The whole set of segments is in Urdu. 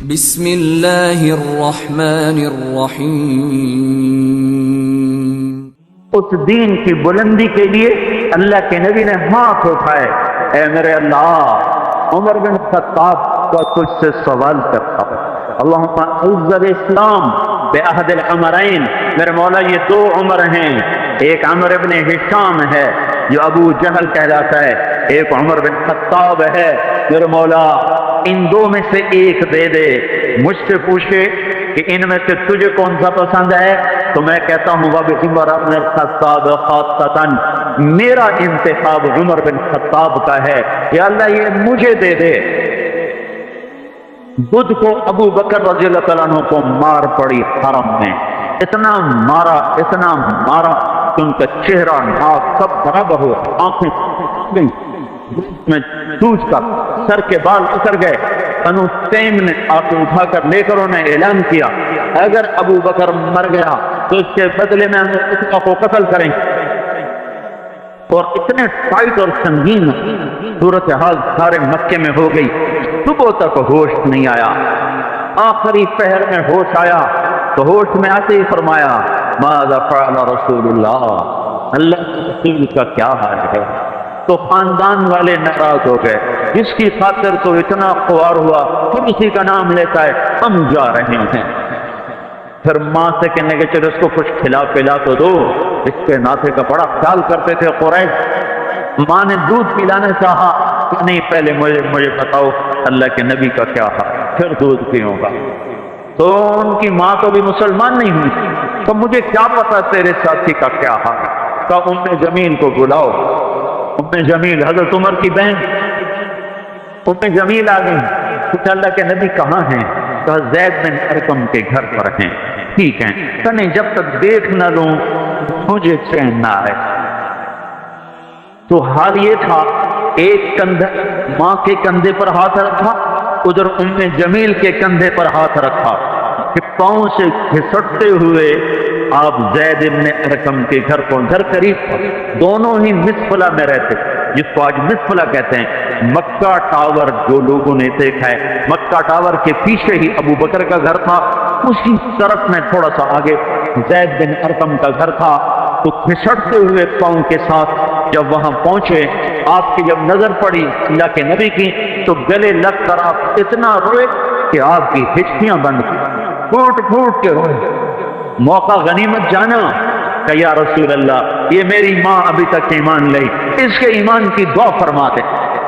بسم اللہ الرحمن الرحیم۔ اس دین کی بلندی کے لیے اللہ کے نبی نے ہاتھ اٹھائے، اے میرے اللہ، عمر بن خطاب کا تجھ سے سوال کرتا ہوں، اللہم اعز الاسلام بعہد العمرین۔ میرے مولا یہ دو عمر ہیں، ایک عمر بن ہشام ہے جو ابو جہل کہلاتا ہے، ایک عمر بن خطاب ہے، میرے مولا ان دو میں سے ایک دے دے۔ مجھ سے پوچھے کہ ان میں سے تجھے کون سا پسند ہے تو میں کہتا ہوں عمر بن خطاب خاصتاً میرا انتخاب عمر بن خطاب کا ہے، یا اللہ یہ مجھے دے دے۔ بدھ کو ابو بکر رضی اللہ تعالیٰ عنہ کو مار پڑی حرم میں، اتنا مارا کہ ان کا چہرہ ناک سب برابر ہوا، آنکھیں گئی میں سوج کر سر کے بال اتر گئے۔ بنو تیم نے آنکھیں اٹھا کر لے کر انہیں اعلان کیا اگر ابو بکر مر گیا تو اس کے بدلے میں ہم اس کو قتل کریں گے، اور اتنے ٹائٹ اور سنگین صورتحال سارے مکے میں ہو گئی۔ صبح تک ہوش نہیں آیا، آخری پہر میں ہوش آیا تو ہوش میں آتے ہی فرمایا ماذا فعل رسول اللہ، اللہ کے رسول کا کیا حال ہے؟ تو خاندان والے ناراض ہو گئے، جس کی خاطر تو اتنا خوار ہوا پھر اسی کا نام لیتا ہے، ہم جا رہے ہیں۔ پھر ماں سے کہنے کے چلو اس کو کچھ کھلا پلا تو دو، اس کے ناطے کا بڑا خیال کرتے تھے قریش۔ ماں نے دودھ پلانا چاہا کہ نہیں پہلے مجھے بتاؤ اللہ کے نبی کا کیا ہے، پھر دودھ پیوں گا۔ تو ان کی ماں تو بھی مسلمان نہیں ہوئی، تو مجھے کیا پتا تیرے ساتھی کا کیا حال ہے؟ کہا ام جمیل کو بلاؤ۔ ام جمیل حضرت عمر کی بہن ام جمیل آ گئی، کچھ اللہ کے نبی کہاں ہیں؟ کہا زید بن ارقم کے گھر پر ہیں۔ ٹھیک ہے، کہ نہیں جب تک دیکھ نہ لوں مجھے چین نہ آئے۔ تو حال یہ تھا، ایک کندھا ماں کے کندھے پر ہاتھ رکھا، ادھر ام جمیل کے کندھے پر ہاتھ رکھا کہ پاؤں سے گھسٹتے ہوئے آپ زید بن ارقم کے گھر کو، گھر قریب تھا، دونوں ہی مسفلہ میں رہتے، جس کو آج مسفلہ کہتے ہیں۔ مکہ ٹاور جو لوگوں نے دیکھا ہے، مکہ ٹاور کے پیچھے ہی ابو بکر کا گھر تھا، اسی طرف میں تھوڑا سا آگے زید بن ارقم کا گھر تھا۔ تو گھسٹتے ہوئے پاؤں کے ساتھ جب وہاں پہنچے، آپ کی جب نظر پڑی اللہ کے نبی کی تو گلے لگ کر آپ اتنا روئے کہ آپ کی ہچکیاں بند کی، پھوٹ پھوٹ کے روئے۔ موقع غنیمت جانا کہ یا رسول اللہ یہ میری ماں ابھی تک ایمان لئی، اس کے ایمان کی دعا فرما دے۔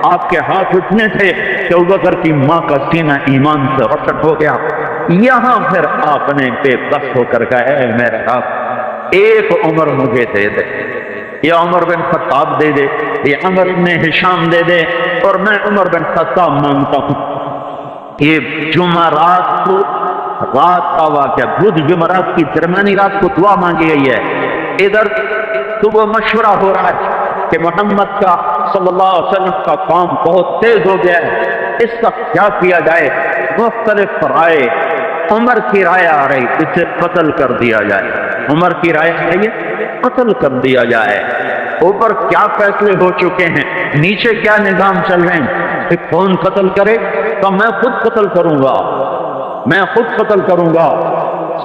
آپ کے ہاتھ اٹھنے تھے کہ ابوبکر کی ماں کا سینہ ایمان سے روشن ہو گیا۔ یہاں پھر آپ نے بے بس ہو کر کہا اے میرے رب ایک عمر مجھے دے دے، یا عمر بن خطاب دے دے، یا عمر بن ہشام دے دے، اور میں عمر بن خطاب مانگتا ہوں۔ یہ جمعرات کو رات کا واقعہ، بدھ جمعرات کی درمیانی رات کو دعا مانگی گئی ہے۔ ادھر صبح مشورہ ہو رہا ہے کہ محمد کا صلی اللہ علیہ وسلم کا کام بہت تیز ہو گیا ہے، اس کا کیا کیا جائے؟ مختلف رائے، عمر کی رائے آ رہی اسے قتل کر دیا جائے، عمر کی رائے آ رہی ہے قتل کر دیا جائے۔ اوپر کیا فیصلے ہو چکے ہیں، نیچے کیا نظام چل رہے ہیں کہ کون قتل کرے؟ تو میں خود قتل کروں گا، میں خود قتل کروں گا۔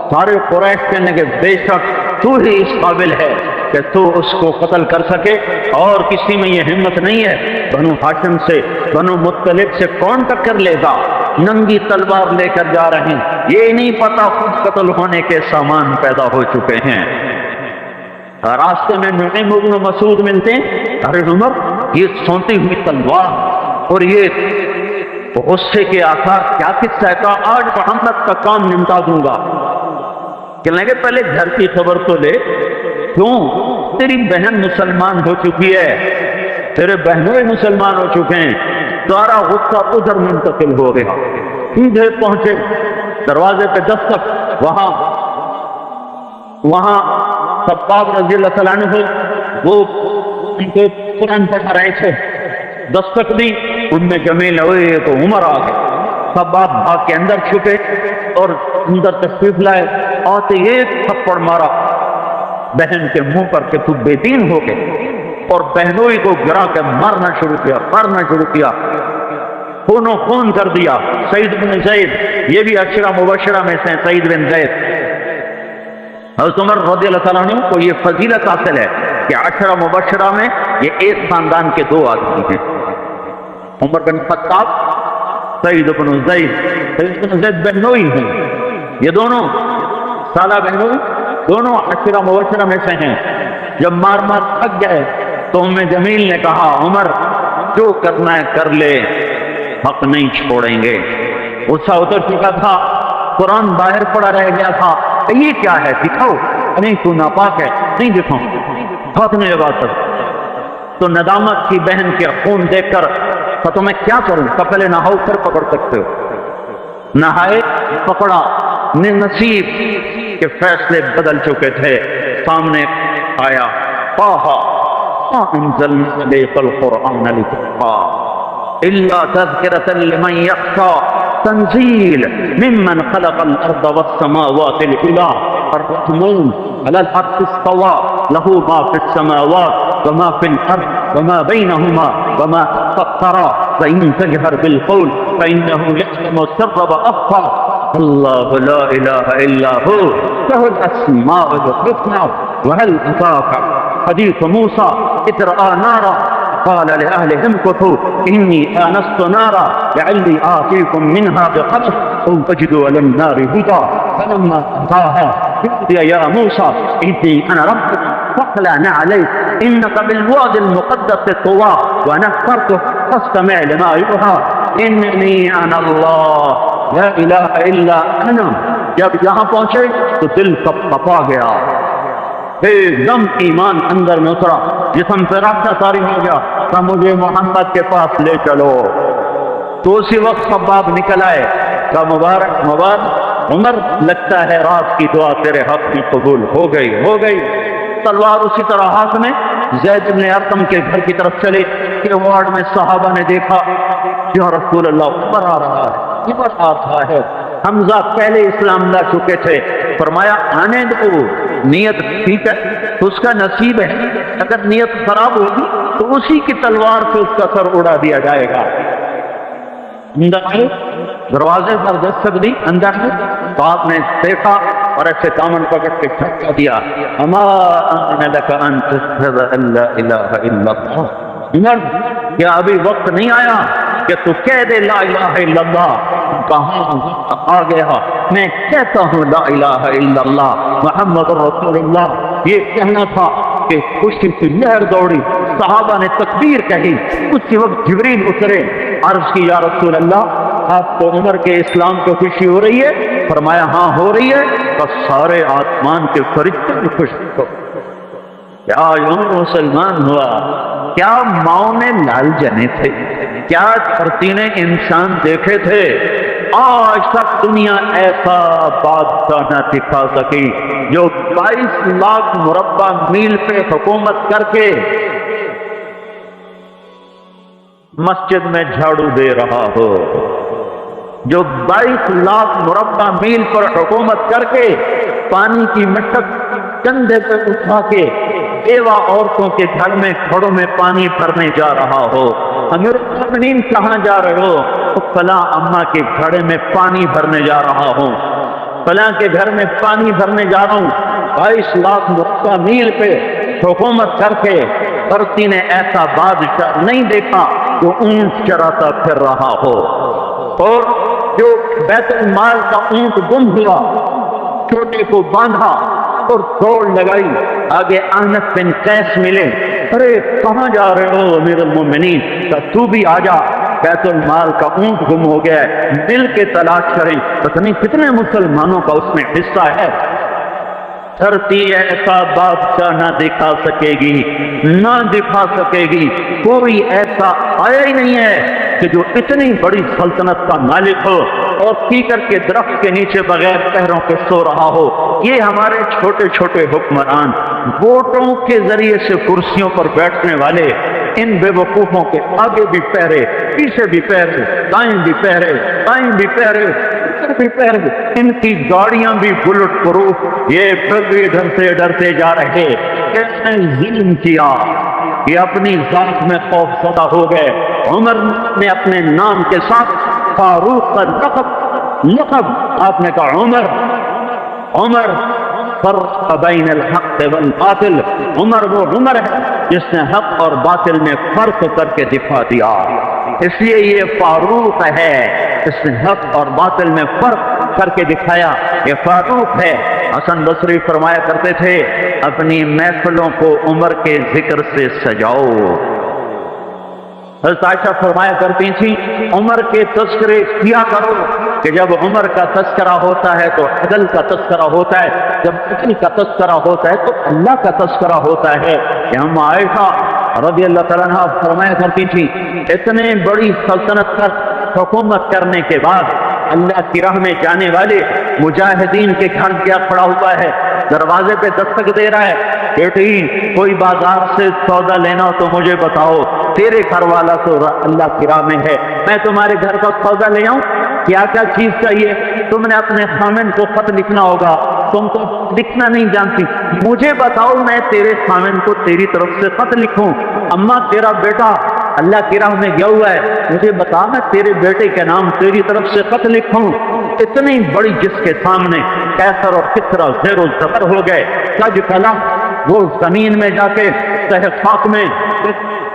سارے قریش کہنے کے بے شک تو ہی اس قابل ہے کہ تو اس کو قتل کر سکے، اور کسی میں یہ ہمت نہیں ہے۔ بنو ہاشم سے، بنو مطلب سے کون ٹکر لے گا؟ ننگی تلوار لے کر جا رہے ہیں، یہ نہیں پتا خود قتل ہونے کے سامان پیدا ہو چکے ہیں۔ راستے میں نعیم بن مسعود ملتے ہیں، ارے عمر یہ سونتی ہوئی تلوار اور یہ غصے کے آثار کیا قصہ ہے؟ کہا آج محمد کا کام نمٹا دوں گا۔ کہنے لگے پہلے گھر کی خبر تو لے، کیوں؟ تیری بہن مسلمان ہو چکی ہے، تیرے بہنوں مسلمان ہو چکے ہیں، سارا غصہ ادھر منتقل ہو گیا۔ سیدھے پہنچے دروازے پہ دستک، وہاں خباب رضی اللہ تعالیٰ عنہ وہ ان کے قرآن پڑھا رہے تھے، دستک دی، ان میں جمیل ہوئے تو عمر آ گئے۔ خباب بھاگ کے اندر چھپے اور اندر تشریف لائے، آتے ایک تھپڑ مارا بہن کے منہ پر کہ تو بے دین ہو گئے، اور بہنوئی کو گرا کے مارنا شروع کیا۔ خونوں خون کر دیا سعید بن زید، یہ بھی عشرہ مبشرہ میں سے سعید بن زید۔ حضرت عمر رضی اللہ تعالیٰ عنہ کو یہ فضیلت حاصل ہے کہ عشرہ مبشرہ میں یہ ایک خاندان کے دو آدمی ہیں، عمر بن خطاب، سعید بن زید۔ سعید بن زید بہنوئی ہیں، یہ دونوں سالہ بہنوئی، دونوں عشرہ مبشرہ میں سے ہیں۔ جب مار مار تھک گئے تو ام جمیل نے کہا عمر جو کرنا ہے کر لے، حق نہیں چھوڑیں گے۔ غصہ اتر چکا تھا، قرآن باہر پڑا رہ گیا تھا، یہ کیا ہے دکھاؤ، نہیں تو ناپاک ہے، نہیں دکھاؤں، ہاتھ نہیں لگا سکتا۔ تو ندامت کی بہن کے خون دیکھ کر تو میں کیا کروں، پہلے نہاؤ پھر پکڑ سکتے ہو۔ نہائے، پکڑا، نصیب کے فیصلے بدل چکے تھے۔ سامنے آیا طٰہٰ مَا أَنزَلْنَا عَلَيْكَ الْقُرْآنَ لِتَشْقَىٰ إِلَّا تَذْكِرَةً لِمَن يَخْشَىٰ تنزيل ممن خلق الأرض والسماوات العلى الرحمن على العرش استوى له ما في السماوات وما في الأرض وما بينهما وما ترى فإن تجهر بالقول فإنه يعلم السر وأخفى الله لا إله إلا هو له الأسماء الحسنى وهل أتاك حديث موسى إذ رأى نارا قال لأهلهم كثوا إني آنست نارا لعلي آتيكم منها بقبس أو تجدوا على النار هدى فلما أتاها قال يا موسى إني أنا ربك فاخلع عليك إنك بالوادي المقدس طوى وأنا اخترتك فاستمع لما يوحى إنني أنا الله لا إله إلا أنا۔ جب یہاں پہنچے تو دل کب کپا گیا، ایک دم ایمان اندر میں اترا، جسم پہ راستہ طاری ہو گیا، کہ مجھے محمد کے پاس لے چلو۔ تو اسی وقت خباب نکل آئے، کہ مبارک مبارک عمر، لگتا ہے رات کی دعا تیرے حق میں قبول ہو گئی۔ تلوار اسی طرح ہاتھ میں زید بن ارقم کے گھر کی طرف چلے کہ وارڈ میں صحابہ نے دیکھا یا رسول اللہ عمر آ رہا ہے، عمر آ رہا ہے۔ حمزہ پہلے اسلام لا چکے تھے، فرمایا آنے دو، نیت ٹھیک ہے تو اس کا نصیب ہے، اگر نیت خراب ہوگی تو اسی کی تلوار سے اس کا سر اڑا دیا جائے گا۔ اندر آئے، دروازے پر دستک دی، اندر آئے تو آپ نے دیکھا اور ایسے دامن پکڑ کے جھٹکا دیا، اما ان لک ان تشہد ان لا الہ الا اللہ، عمر کیا ابھی وقت نہیں آیا کہ تو کہہ دے لا الہ الا اللہ؟ کہاں آ گیا، میں کہتا ہوں لا الہ الا اللہ محمد رسول اللہ۔ یہ کہنا تھا کہ خوشی کی لہر دوڑی، صحابہ نے تکبیر کہی، اسی وقت جبریل اترے، عرض کی یا رسول اللہ آپ کو عمر کے اسلام کو خوشی ہو رہی ہے؟ فرمایا ہاں ہو رہی ہے، بس سارے آسمان کے فرشتے بھی خوش ہو۔ کیا عمر مسلمان ہوا، کیا ماؤں نے لال جنے تھے، کیا دھرتی نے انسان دیکھے تھے، آج تک دنیا ایسا بادشاہ نہ دکھا سکی جو 22 لاکھ مربع میل پہ حکومت کر کے مسجد میں جھاڑو دے رہا ہو، جو 22 لاکھ مربع میل پر حکومت کر کے پانی کی مٹک کندھے پہ اٹھا کے بیوہ عورتوں کے گھر میں گھڑوں میں پانی بھرنے جا رہا ہو۔ امیر المؤمنین کہاں جا رہے ہو؟ تو فلاں اماں کے گھڑے میں پانی بھرنے جا رہا ہوں، فلاں کے گھر میں پانی بھرنے جا رہا ہوں۔ 22 لاکھ مربع میل پہ حکومت کر کے دھرتی نے ایسا بادشاہ نہیں دیکھا جو اونٹ چراتا پھر رہا ہو، اور جو بیت المال کا اونٹ گم ہوا، چھوٹے کو باندھا اور دوڑ لگائی، آگے احنف بن قیس ملے، ارے کہاں جا رہے ہو امیر المومنین؟ کہ تو بھی آ جا، بیت المال کا اونٹ گم ہو گیا ہے، مل کے تلاش کریں، پتہ نہیں کتنے مسلمانوں کا اس میں حصہ ہے۔ دھرتی ایسا بادشاہ نہ دکھا سکے گی، نہ دکھا سکے گی، کوئی ایسا آیا ہی نہیں ہے کہ جو اتنی بڑی سلطنت کا مالک ہو اور کیکر کے درخت کے نیچے بغیر پہروں کے سو رہا ہو۔ یہ ہمارے چھوٹے چھوٹے حکمران، ووٹوں کے ذریعے سے کرسیوں پر بیٹھنے والے، ان بے وقوفوں کے آگے بھی پہرے، پیچھے بھی پہرے، دائیں بھی پہرے، بائیں بھی پہرے، بھی پہرے، ان کی گاڑیاں بھی بلٹ پروف، یہ پھر بھی ڈرتے ڈرتے جا رہے، کیسے ظلم کیا، یہ اپنی ذات میں خوف زدہ ہو گئے۔ عمر نے اپنے نام کے ساتھ فاروق کا لقب آپ نے کہا عمر، عمر فرق بین الحق والباطل، عمر وہ عمر ہے جس نے حق اور باطل میں فرق کر کے دکھا دیا، اس لیے یہ فاروق ہے، اس نے حق اور باطل میں فرق کر کے دکھایا، یہ فاروق ہے۔ حسن بصری فرمایا کرتے تھے اپنی محفلوں کو عمر کے ذکر سے سجاؤ۔ حضرت عائشہ فرمایا کرتی تھی عمر کے تذکرے کیا کرو، کہ جب عمر کا تذکرہ ہوتا ہے تو عدل کا تذکرہ ہوتا ہے، جب عدل کا تذکرہ ہوتا ہے تو اللہ کا تذکرہ ہوتا ہے۔ کہ ہم عائشہ رضی اللہ تعالیٰ عنہ فرمایا کرتی تھی اتنے بڑی سلطنت پر حکومت کرنے کے بعد اللہ کی راہ میں جانے والے مجاہدین کے گھر کیا کھڑا ہوا ہے، دروازے پہ دستک دے رہا ہے، بیٹی کوئی بازار سے سودا لینا ہو تو مجھے بتاؤ، تیرے گھر والا تو اللہ کی راہ میں ہے، میں تمہارے گھر کا سودا لے آؤں، کیا کیا چیز چاہیے؟ تم نے اپنے خامن کو خط لکھنا ہوگا، تم تو لکھنا نہیں جانتی، مجھے بتاؤ میں تیرے خامن کو تیری طرف سے خط لکھوں۔ اماں تیرا بیٹا اللہ کی راہ میں گیا ہوا ہے، مجھے بتا میں تیرے بیٹے کے نام تیری طرف سے خط لکھوں۔ اتنی بڑی جس کے سامنے کیسر اور کسرا زیر و زبر ہو گئے، سج کلا وہ زمین میں جا کے تہ خاک میں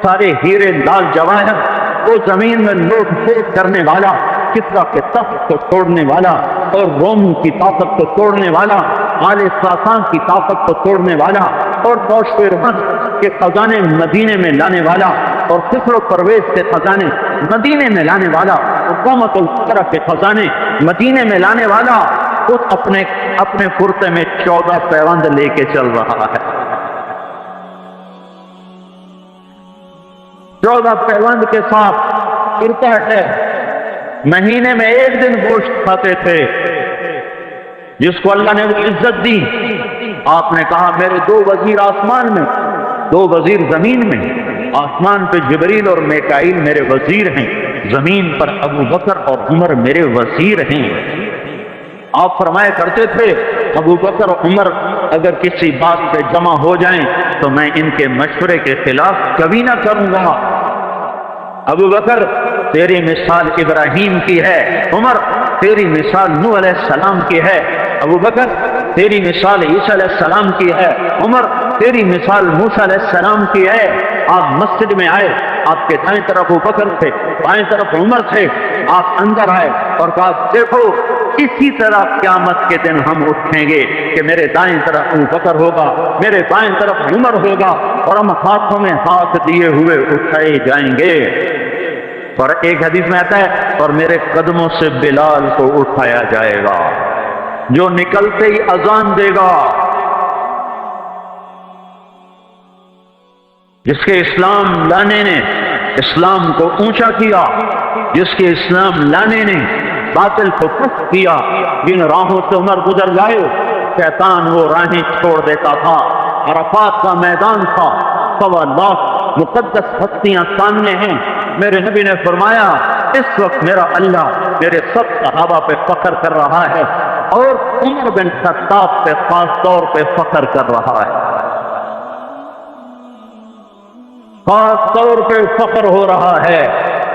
سارے ہیرے لال جواہر، وہ زمین میں لوٹ پھوٹ کرنے والا، کسرا کے تخت کو توڑنے والا اور روم کی طاقت کو توڑنے والا، آل ساسان کی طاقت کو توڑنے والا اور نوشیروان کے خزانے مدینے میں لانے والا اور کسر و پرویز کے خزانے مدینے میں لانے والا اور قومت الفقرہ کے خزانے مدینے میں لانے والا، خود اپنے کرتے میں 14 پیوند لے کے چل رہا ہے۔ 14 پیوند کے ساتھ کرتا ہے، مہینے میں ایک دن گوشت کھاتے تھے، جس کو اللہ نے وہ عزت دی۔ آپ نے کہا میرے 2 وزیر آسمان میں، 2 وزیر زمین میں، آسمان پہ جبریل اور میکائیل میرے وزیر ہیں، زمین پر ابو بکر اور عمر میرے وزیر ہیں۔ آپ فرمایا کرتے تھے ابو بکر اور عمر اگر کسی بات پہ جمع ہو جائیں تو میں ان کے مشورے کے خلاف کبھی نہ کروں گا۔ ابو بکر تیری مثال ابراہیم کی ہے، عمر تیری مثال نوح علیہ السلام کی ہے، ابو بکر تیری مثال عیسیٰ علیہ السلام کی ہے، عمر تیری مثال موسیٰ علیہ السلام کی ہے۔ آپ مسجد میں آئے، آپ کے دائیں طرف ابو بکر تھے، بائیں طرف عمر تھے، آپ اندر آئے اور کہا دیکھو اسی طرح قیامت کے دن ہم اٹھیں گے کہ میرے دائیں طرف ابو بکر ہوگا، میرے بائیں طرف عمر ہوگا اور ہم ہاتھوں میں ہاتھ دیے ہوئے اٹھائے جائیں گے۔ اور ایک حدیث میں آتا ہے اور میرے قدموں سے بلال کو اٹھایا جائے گا جو نکلتے ہی اذان دے گا۔ جس کے اسلام لانے نے اسلام کو اونچا کیا، جس کے اسلام لانے نے باطل کو پست کیا، جن راہوں سے عمر گزر گئے شیطان وہ راہیں چھوڑ دیتا تھا۔ عرفات کا میدان تھا، 1.25 لاکھ مقدس ہستیاں سامنے ہیں۔ میرے نبی نے فرمایا اس وقت میرا اللہ میرے سب صحابہ پہ فخر کر رہا ہے اور عمر بن خطاب پہ خاص طور پہ فخر کر رہا ہے، خاص طور پہ فخر ہو رہا ہے،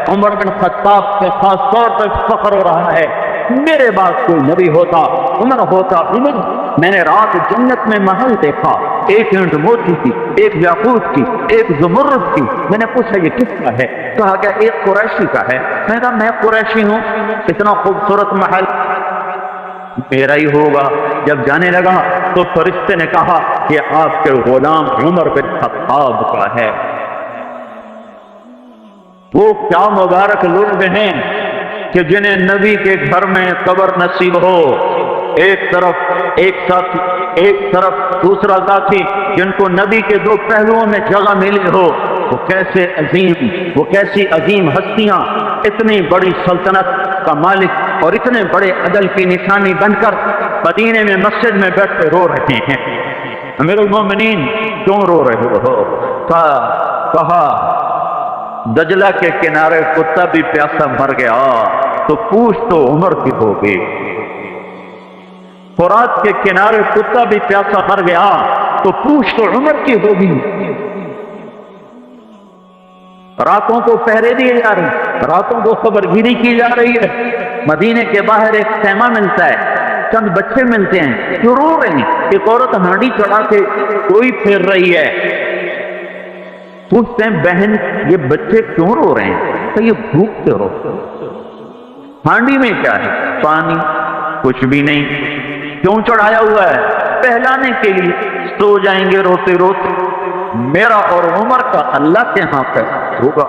عمر بن خطاب پہ خاص طور پہ فخر ہو رہا ہے۔ میرے بعد کوئی نبی ہوتا عمر ہوتا عمر۔ میں نے رات جنت میں محل دیکھا، ایک اینٹ موتی کی، ایک یاقوت کی، ایک زمرد کی۔ میں نے پوچھا یہ کس کا ہے؟ کہا کہ ایک قریشی کا ہے۔ میں کہا میں قریشی ہوں، اتنا خوبصورت محل میرا ہی ہوگا۔ جب جانے لگا تو فرشتے نے کہا کہ آپ کے غلام عمر بن خطاب کا ہے۔ وہ کیا مبارک لوگ ہیں کہ جنہیں نبی کے گھر میں قبر نصیب ہو، ایک طرف دوسرا ساتھی جن کو نبی کے 2 پہلوؤں میں جگہ ملی ہو۔ وہ کیسی عظیم ہستیاں اتنی بڑی سلطنت کا مالک اور اتنے بڑے عدل کی نشانی بن کر مدینے میں مسجد میں بیٹھ کے رو رہے ہیں۔ امیر المومنین کیوں رو رہے ہو؟ کہا دجلہ کے کنارے کتا بھی پیاسا مر گیا تو پوچھ تو عمر کی ہوگی، فرات کے کنارے کتا بھی پیاسا مر گیا تو پوچھ تو عمر کی ہوگی۔ راتوں کو پہرے دیے جا رہے ہیں، راتوں کو خبر گیری کی جا رہی ہے۔ مدینے کے باہر ایک خیمہ ملتا ہے، چند بچے ملتے ہیں جو رو رہے ہیں۔ ایک عورت ہانڈی چڑھا کے کوئی پھیر رہی ہے، پوچھتے ہیں بہن یہ بچے کیوں رو رہے ہیں؟ کہ یہ بھوک سے رو۔ ہانڈی میں کیا ہے؟ پانی، کچھ بھی نہیں۔ کیوں چڑھایا ہوا ہے؟ پہلانے کے لیے، سو جائیں گے روتے روتے۔ میرا اور عمر کا اللہ کے ہاں فیصلہ ہوگا۔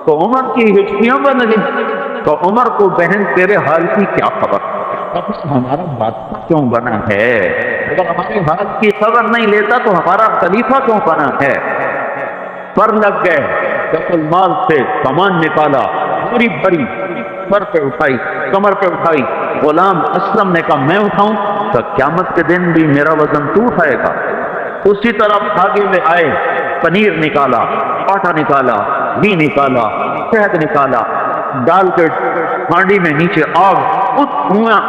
تو عمر کی ہچکیاں بن گئی۔ تو عمر کو بہن تیرے حال کی کیا خبر؟ ہمارا بادشاہ کیوں بنا ہے؟ اگر ہمارے حال کی خبر نہیں لیتا تو ہمارا خلیفہ کیوں بنا ہے؟ پر لگ گئے، بیت المال سے سامان نکالا، پوری بھری، سر پہ اٹھائی، کمر پہ اٹھائی۔ غلام اسلم نے کہا میں اٹھاؤں؟ تو قیامت کے دن بھی میرا وزن تو اٹھائے گا۔ اسی طرح بھاگے میں آئے، پنیر نکالا، آٹا نکالا، گھی نکالا، شہد نکالا، ڈال کے ہانڈی میں نیچے آگ، خود دھواں،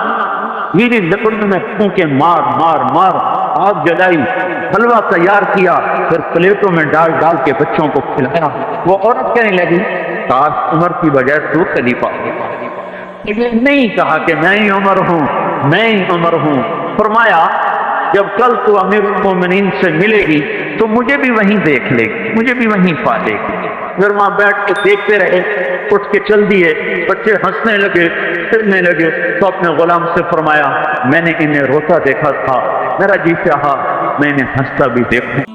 گیلی لکڑیوں میں پھونکے مار مار مار آگ جلائی، حلوہ تیار کیا، پھر پلیٹوں میں ڈال ڈال کے بچوں کو کھلایا۔ وہ عورت کہنے لگی کاش عمر کی بجائے تو خلیفہ ہوتا۔ لیکن نہیں کہا کہ میں ہی عمر ہوں، میں ہی عمر ہوں۔ فرمایا جب کل تو امیر المومنین سے ملے گی تو مجھے بھی وہیں دیکھ لے گی، مجھے بھی وہیں پا لے گی۔ پھر وہاں بیٹھ کے دیکھتے رہے، اٹھ کے چل دیے۔ بچے ہنسنے لگے، پھرنے لگے۔ تو اپنے غلام سے فرمایا میں نے انہیں روتا دیکھا تھا، میرا جی چاہا میں انہیں ہنستا بھی دیکھوں۔